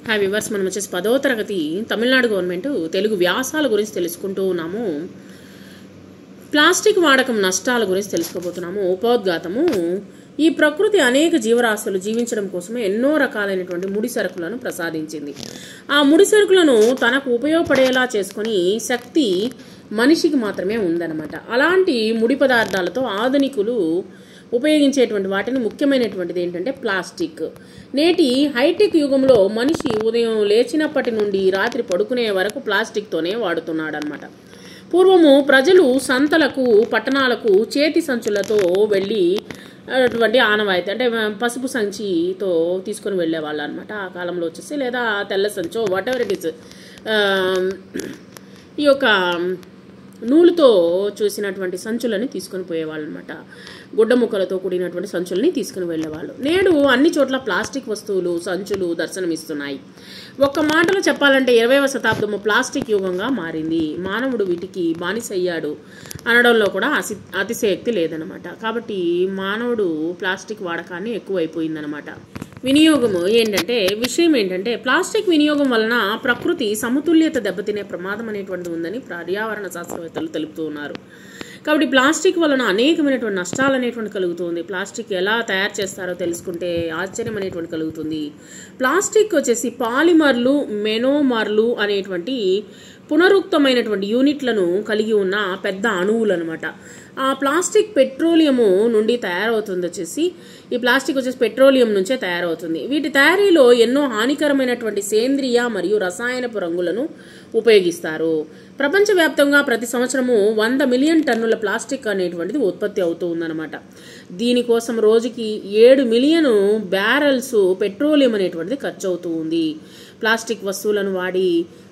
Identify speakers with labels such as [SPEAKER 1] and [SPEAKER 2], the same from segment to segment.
[SPEAKER 1] Hi viewers, మనం వచ్చేసి 10వ తరగతి తమిళనాడు గవర్నమెంట్ తెలుగు వ్యాసాల గురించి తెలుసుకుంటూ ఉన్నాము. ప్లాస్టిక్ వాడకం నష్టాల గురించి తెలుసుకోబోతున్నాము. ఉపోద్ఘాతము: ఈ ప్రకృతి అనేక జీవరాశులు జీవించడం కోసమే ఎన్నో రకాలైనటువంటి ముడి సరుకులను ప్రసాదించింది. ఆ ముడి సరుకులను తనకు ఉపయోగపడేలా చేసుకుని శక్తి మనిషికి మాత్రమే ఉందన్నమాట. అలాంటి ముడి పదార్థాలతో ఆధునికులు ఉపయోగించేటువంటి వాటిని ముఖ్యమైనటువంటిది ఏంటంటే ప్లాస్టిక్. నేటి హైటెక్ యుగంలో మనిషి ఉదయం లేచినప్పటి నుండి రాత్రి పడుకునే వరకు ప్లాస్టిక్తోనే వాడుతున్నాడు అనమాట. పూర్వము ప్రజలు సంతలకు పట్టణాలకు చేతి సంచులతో వెళ్ళి అటువంటి ఆనవాయితీ అంటే పసుపు సంచితో తీసుకొని వెళ్ళేవాళ్ళు అనమాట. ఆ కాలంలో వచ్చేసి లేదా తెల్ల సంచో వాట్ ఎవర్ ఇట్ ఇస్ ఈ యొక్క నూలుతో చూసినటువంటి సంచులని తీసుకొని పోయేవాళ్ళు అనమాట. గుడ్డ ముక్కలతో కూడినటువంటి సంచులని తీసుకుని వెళ్ళేవాళ్ళు. నేడు అన్ని చోట్ల ప్లాస్టిక్ వస్తువులు సంచులు దర్శనమిస్తున్నాయి. ఒక్క మాటలో చెప్పాలంటే 20వ శతాబ్దము ప్లాస్టిక్ యుగంగా మారింది. మానవుడు వీటికి బానిసయ్యాడు అనడంలో కూడా అతిశయోక్తి లేదనమాట. కాబట్టి మానవుడు ప్లాస్టిక్ వాడకాన్ని ఎక్కువైపోయిందనమాట. వినియోగము విషయం ఏంటంటే ప్లాస్టిక్ వినియోగం వలన ప్రకృతి సమతుల్యత దెబ్బతినే ప్రమాదం అనేటువంటిది ఉందని పర్యావరణ శాస్త్రవేత్తలు తెలుపుతూ ఉన్నారు. కాబట్టి ప్లాస్టిక్ వలన అనేకమైనటువంటి నష్టాలు అనేటువంటి కలుగుతుంది. ప్లాస్టిక్ ఎలా తయారు చేస్తారో తెలుసుకుంటే ఆశ్చర్యం అనేటువంటి కలుగుతుంది. ప్లాస్టిక్ వచ్చేసి పాలిమర్లు మెనోమర్లు అనేటువంటి పునరుక్తమైనటువంటి యూనిట్లను కలిగి ఉన్న పెద్ద అణువులు అనమాట. ఆ ప్లాస్టిక్ పెట్రోలియము నుండి తయారవుతుంది. వచ్చేసి ఈ ప్లాస్టిక్ వచ్చేసి పెట్రోలియం నుంచే తయారవుతుంది. వీటి తయారీలో ఎన్నో హానికరమైనటువంటి సేంద్రియ మరియు రసాయనపు రంగులను ఉపయోగిస్తారు. ప్రపంచవ్యాప్తంగా ప్రతి సంవత్సరము 100 మిలియన్ టన్నుల ప్లాస్టిక్ అనేటువంటిది ఉత్పత్తి అవుతూ ఉందన్నమాట. దీనికోసం రోజుకి 7 మిలియన్ బ్యారెల్స్ పెట్రోలియం అనేటువంటిది ఖర్చు అవుతూ ఉంది. ప్లాస్టిక్ వస్తువులను వాడి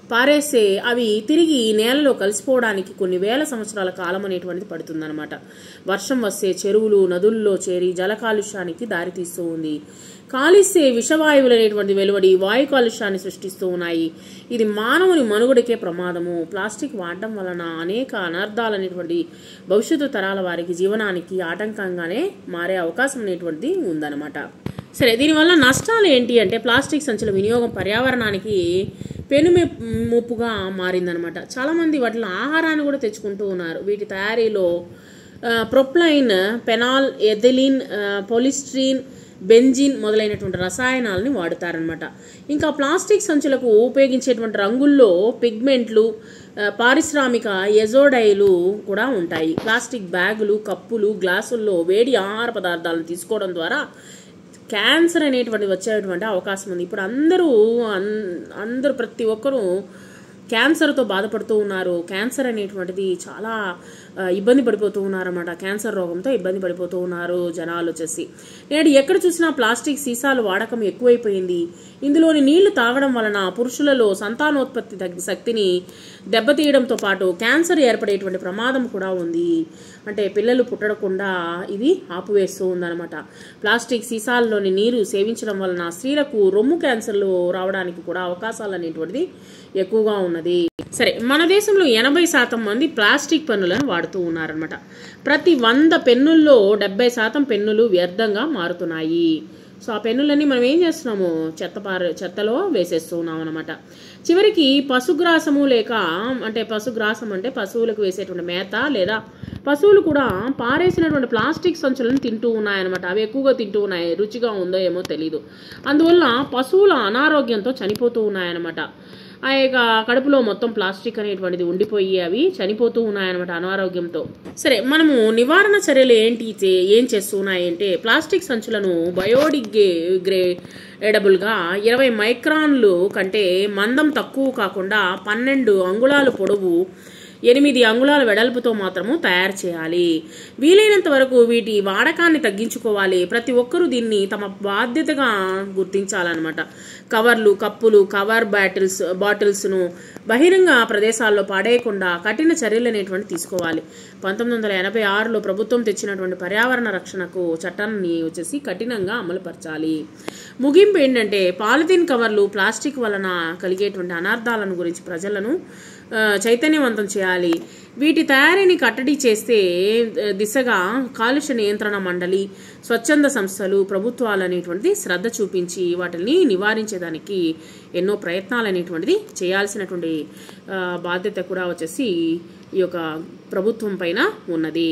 [SPEAKER 1] పారేసే అవి తిరిగి నేలలో కలిసిపోవడానికి కొన్ని వేల సంవత్సరాల కాలం అనేటువంటిది పడుతుందన్నమాట. వర్షం వస్తే చెరువులు నదుల్లో చేరి జల కాలుష్యానికి దారితీస్తూ ఉంది. కాలిస్తే విషవాయువులు అనేటువంటి వెలువడి వాయు కాలుష్యాన్ని సృష్టిస్తూ ఉన్నాయి. ఇది మానవుని మనుగడకే ప్రమాదము. ప్లాస్టిక్ వాడడం వలన అనేక అనర్థాలు అనేటువంటి భవిష్యత్తు తరాల వారికి జీవనానికి ఆటంకంగానే మారే అవకాశం అనేటువంటిది ఉందన్నమాట. సరే, దీనివల్ల నష్టాలు ఏంటి అంటే ప్లాస్టిక్ సంచుల వినియోగం పర్యావరణానికి పెనుముప్పుగా మారిందనమాట. చాలామంది వాటిలో ఆహారాన్ని కూడా తెచ్చుకుంటూ ఉన్నారు. వీటి తయారీలో ప్రొప్లైన్, పెనాల్, ఎథిలిన్, పొలిస్ట్రీన్, బెంజిన్ మొదలైనటువంటి రసాయనాలని వాడుతారనమాట. ఇంకా ప్లాస్టిక్ సంచులకు ఉపయోగించేటువంటి రంగుల్లో పిగ్మెంట్లు, పారిశ్రామిక ఎజోడైలు కూడా ఉంటాయి. ప్లాస్టిక్ బ్యాగులు, కప్పులు, గ్లాసుల్లో వేడి ఆహార పదార్థాలను తీసుకోవడం ద్వారా క్యాన్సర్ అనేటువంటి వచ్చేటువంటి అవకాశం ఉంది. ఇప్పుడు అందరూ ప్రతి ఒక్కరూ క్యాన్సర్తో బాధపడుతూ ఉన్నారు. క్యాన్సర్ అనేటువంటిది చాలా ఇబ్బంది పడిపోతూ ఉన్నారన్నమాట. క్యాన్సర్ రోగంతో ఇబ్బంది పడిపోతూ ఉన్నారు జనాలు వచ్చేసి. నేడు ఎక్కడ చూసినా ప్లాస్టిక్ సీసాలు వాడకం ఎక్కువైపోయింది. ఇందులోని నీళ్లు తాగడం వలన పురుషులలో సంతానోత్పత్తి శక్తిని దెబ్బతీయడంతో పాటు క్యాన్సర్ ఏర్పడేటువంటి ప్రమాదం కూడా ఉంది. అంటే పిల్లలు పుట్టకుండా ఇది ఆపువేస్తూ ఉందన్నమాట. ప్లాస్టిక్ సీసాల్లోని నీరు సేవించడం వలన స్త్రీలకు రొమ్ము క్యాన్సర్లు రావడానికి కూడా అవకాశాలు అనేటువంటిది ఎక్కువగా ఉన్నది. సరే, మన దేశంలో 80% మంది ప్లాస్టిక్ పెన్నులను వాడుతూ ఉన్నారనమాట. ప్రతి 100 పెన్నుల్లో 70% పెన్నులు వ్యర్థంగా మారుతున్నాయి. సో ఆ పెన్నులన్నీ మనం ఏం చేస్తున్నాము, చెత్తలో వేసేస్తూ ఉన్నాం అనమాట. చివరికి పశుగ్రాసము పశుగ్రాసం అంటే పశువులకు వేసేటువంటి మేత లేదా పశువులు కూడా పారేసినటువంటి ప్లాస్టిక్ సంచులను తింటూ ఉన్నాయన్నమాట. అవి ఎక్కువగా తింటూ ఉన్నాయి. రుచిగా ఉందో ఏమో తెలీదు. అందువల్ల పశువుల అనారోగ్యంతో చనిపోతూ ఉన్నాయన్నమాట. ఆ యొక్క కడుపులో మొత్తం ప్లాస్టిక్ అనేటువంటిది ఉండిపోయి అవి చనిపోతూ ఉన్నాయన్నమాట అనారోగ్యంతో. సరే, మనము నివారణ చర్యలు ఏం చేస్తూ ఉన్నాయంటే ప్లాస్టిక్ సంచులను బయోడిగ్రేడబుల్గా 20 మైక్రాన్లు కంటే మందం తక్కువ కాకుండా 12 అంగుళాలు పొడవు 8 అంగుళాల వెడల్పుతో మాత్రము తయారు చేయాలి. వీలైనంత వరకు వీటి వాడకాన్ని తగ్గించుకోవాలి. ప్రతి ఒక్కరూ దీన్ని తమ బాధ్యతగా గుర్తించాలన్నమాట. కవర్లు, కప్పులు, కవర్ బాటిల్స్ను బహిరంగ ప్రదేశాల్లో పాడేయకుండా కఠిన చర్యలు అనేటువంటి తీసుకోవాలి. 1986లో ప్రభుత్వం తెచ్చినటువంటి పర్యావరణ రక్షణకు చట్టాన్ని వచ్చేసి కఠినంగా అమలుపరచాలి. ముగింపు ఏంటంటే పాలిథిన్ కవర్లు, ప్లాస్టిక్ వలన కలిగేటువంటి అనర్థాలను గురించి ప్రజలను చైతన్యవంతం చేయాలి. వీటి తయారీని కట్టడి చేస్తే దిశగా కాలుష్య నియంత్రణ మండలి, స్వచ్ఛంద సంస్థలు, ప్రభుత్వాలు అనేటువంటిది శ్రద్ధ చూపించి వాటిని నివారించేదానికి ఎన్నో ప్రయత్నాలు అనేటువంటిది చేయాల్సినటువంటి బాధ్యత కూడా వచ్చేసి ఈ యొక్క ప్రభుత్వం పైన ఉన్నది.